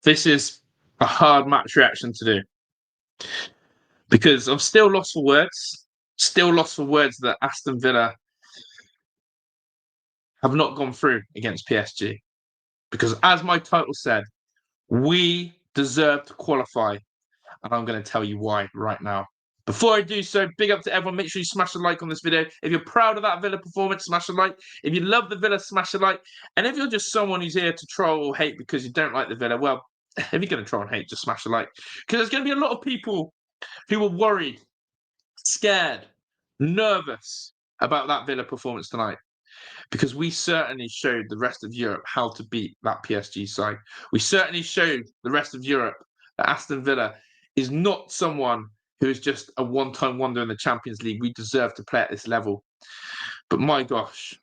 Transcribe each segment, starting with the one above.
This is a hard match reaction to do because I'm still lost for words. Still lost for words that Aston Villa have not gone through against PSG. Because as my title said, we deserve to qualify. And I'm going to tell you why right now. Before I do so, big up to everyone. Make sure you smash a like on this video. If you're proud of that Villa performance, smash a like. If you love the Villa, smash a like. And if you're just someone who's here to troll or hate because you don't like the Villa, well, if you're going to troll and hate, just smash a like. Because there's going to be a lot of people who were worried, scared, nervous about that Villa performance tonight. Because we certainly showed the rest of Europe how to beat that PSG side. We certainly showed the rest of Europe that Aston Villa is not someone who is just a one-time wonder in the Champions League. We deserve to play at this level. But my gosh,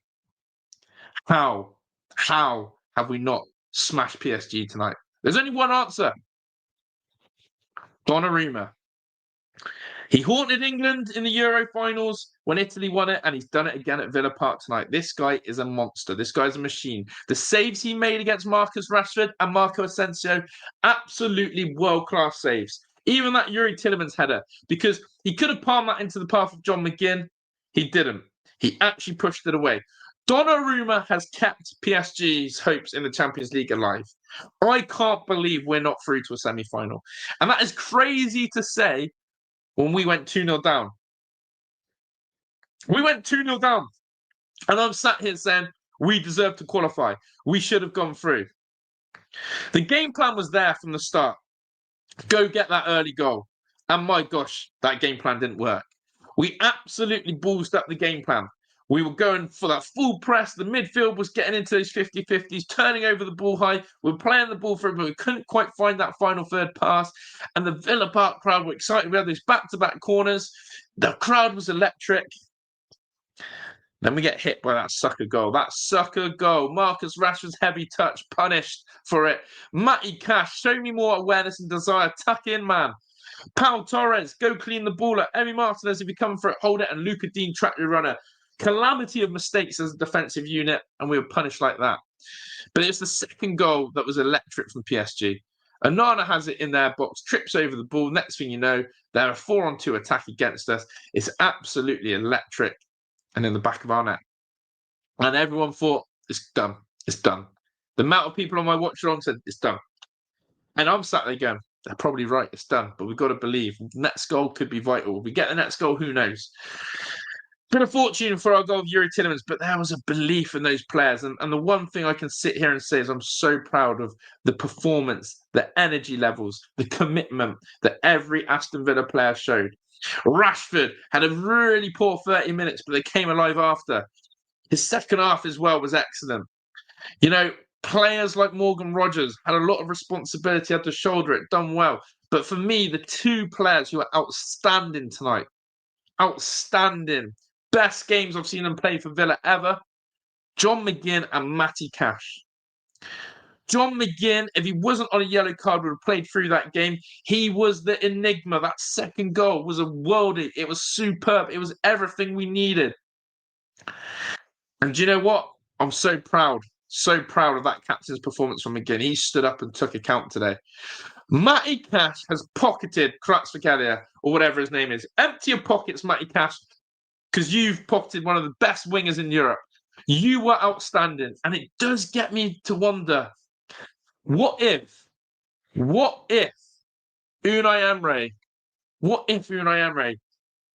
how have we not smashed PSG tonight? There's only one answer. Donnarumma. He haunted England in the Euro finals when Italy won it, and he's done it again at Villa Park tonight. This guy is a monster. This guy's a machine. The saves he made against Marcus Rashford and Marco Asensio, absolutely world-class saves. Even that Yuri Tillemans header, because he could have palmed that into the path of John McGinn. He didn't. He actually pushed it away. Donnarumma has kept PSG's hopes in the Champions League alive. I can't believe we're not through to a semi-final. And that is crazy to say when we went 2-0 down. We went 2-0 down. And I'm sat here saying, we deserve to qualify. We should have gone through. The game plan was there from the start. Go get that early goal. And my gosh, that game plan didn't work. We absolutely ballsed up the game plan. We were going for that full press. The midfield was getting into those 50-50s, turning over the ball high. We were playing the ball for it, but we couldn't quite find that final third pass. And the Villa Park crowd were excited. We had those back-to-back corners. The crowd was electric. Then we get hit by that sucker goal. That sucker goal. Marcus Rashford's heavy touch, punished for it. Matty Cash, show me more awareness and desire. Tuck in, man. Pau Torres, go clean the ball up. Emi Martinez, if you come for it, hold it. And Luca Dean, track your runner. Calamity of mistakes as a defensive unit, and we were punished like that. But it's the second goal that was electric from PSG. Onana has it in their box, trips over the ball. Next thing you know, they're a 4-on-2 attack against us. It's absolutely electric and in the back of our net. And everyone thought, it's done. It's done. The amount of people on my watch along said, it's done. And I'm sat there going, they're probably right, it's done. But we've got to believe. Next goal could be vital. If we get the next goal, who knows? Been a fortune for our goal of Yuri Tillemans, but there was a belief in those players. And the one thing I can sit here and say is I'm so proud of the performance, the energy levels, the commitment that every Aston Villa player showed. Rashford had a really poor 30 minutes, but they came alive after. His second half as well was excellent. You know, players like Morgan Rogers had a lot of responsibility, had to shoulder it, done well. But for me, the two players who are outstanding tonight, outstanding, best games I've seen them play for Villa ever, John McGinn and Matty Cash. John McGinn, if he wasn't on a yellow card, would have played through that game. He was the enigma. That second goal was a worldie. It was superb. It was everything we needed. And do you know what? I'm so proud of that captain's performance from McGinn. He stood up and took account today. Matty Cash has pocketed Kvaratskhelia, or whatever his name is. Empty your pockets, Matty Cash, because you've pocketed one of the best wingers in Europe. You were outstanding. And it does get me to wonder, what if Unai Emery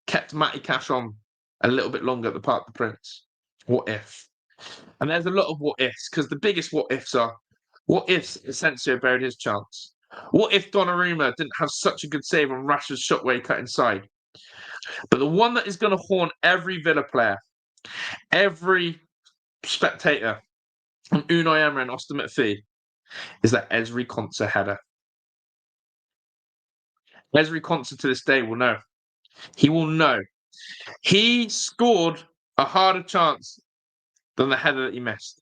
kept Matty Cash on a little bit longer at the Parc des Princes? What if? And there's a lot of what ifs, because the biggest what ifs are, what if Asensio buried his chance? What if Donnarumma didn't have such a good save on Rashford's shot where he cut inside? But the one that is going to haunt every Villa player, every spectator, and Unai Emery and Aston McPhee, is that Ezri Konsa header. Ezri Konsa to this day will know. He will know. He scored a harder chance than the header that he missed.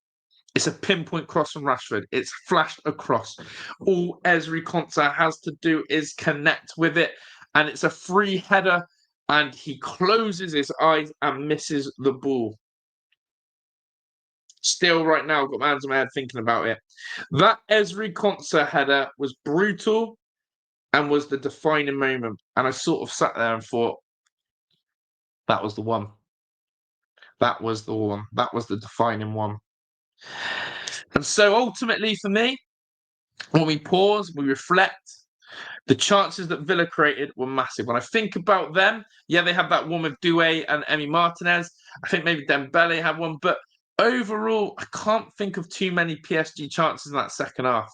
It's a pinpoint cross from Rashford. It's flashed across. All Ezri Konsa has to do is connect with it, and it's a free header, and he closes his eyes and misses the ball. Still, right now, I've got my hands on my head thinking about it. That Esri Konsa header was brutal and was the defining moment. And I sort of sat there and thought, that was the one. That was the one. That was the defining one. And so ultimately for me, when we pause, we reflect, the chances that Villa created were massive. When I think about them, yeah, they had that one with Doué and Emi Martinez. I think maybe Dembele had one, but overall, I can't think of too many PSG chances in that second half.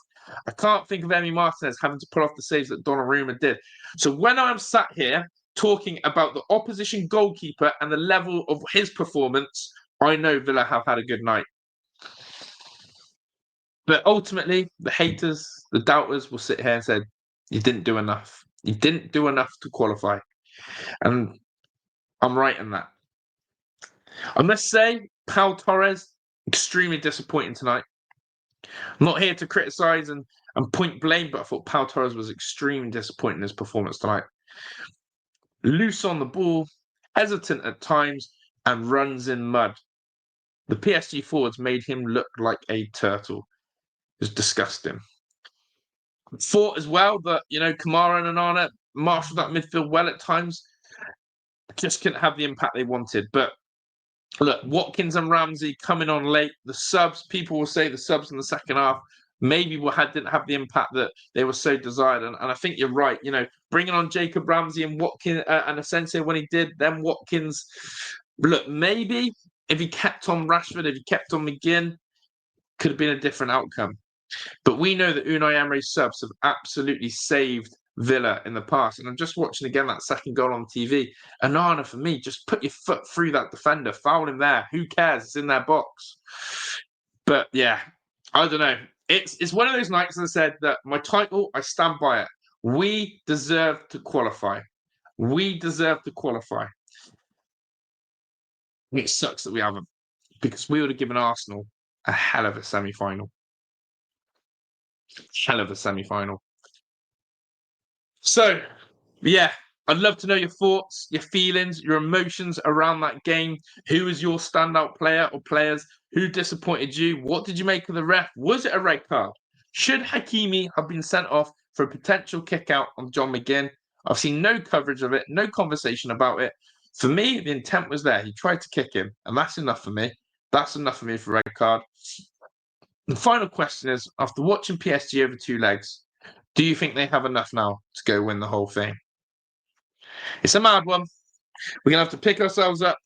I can't think of Emi Martinez having to pull off the saves that Donnarumma did. So when I'm sat here talking about the opposition goalkeeper and the level of his performance, I know Villa have had a good night. But ultimately, the haters, the doubters will sit here and say, you didn't do enough. You didn't do enough to qualify. And I'm right in that. I must say, Pau Torres, extremely disappointing tonight. I'm not here to criticise and point blame, but I thought Pau Torres was extremely disappointing in his performance tonight. Loose on the ball, hesitant at times, and runs in mud. The PSG forwards made him look like a turtle. It was disgusting. Thought as well that, Kamara and Onana marshaled that midfield well at times. Just couldn't have the impact they wanted. But look, Watkins and Ramsey coming on late. The subs, people will say the subs in the second half maybe didn't have the impact that they were so desired. And I think you're right. Bringing on Jacob Ramsey and Watkins and Asensio when he did, then Watkins. Look, maybe if he kept on Rashford, if he kept on McGinn, could have been a different outcome. But we know that Unai Emery's subs have absolutely saved Villa in the past. And I'm just watching again that second goal on TV. Onana, for me, just put your foot through that defender, foul him there. Who cares? It's in their box. But yeah, I don't know. It's one of those nights, as I said, that my title, I stand by it. We deserve to qualify. We deserve to qualify. It sucks that we haven't, because we would have given Arsenal a hell of a semi-final. Hell of a semi-final. So, yeah, I'd love to know your thoughts, your feelings, your emotions around that game. Who was your standout player or players? Who disappointed you? What did you make of the ref? Was it a red card? Should Hakimi have been sent off for a potential kick out on John McGinn? I've seen no coverage of it, no conversation about it. For me, the intent was there. He tried to kick him, and that's enough for me. That's enough for me for a red card. The final question is, after watching PSG over 2 legs, do you think they have enough now to go win the whole thing? It's a mad one. We're going to have to pick ourselves up.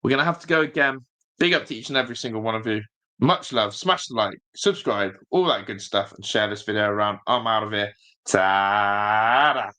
We're going to have to go again. Big up to each and every single one of you. Much love. Smash the like, subscribe, all that good stuff, and share this video around. I'm out of here. Ta-da!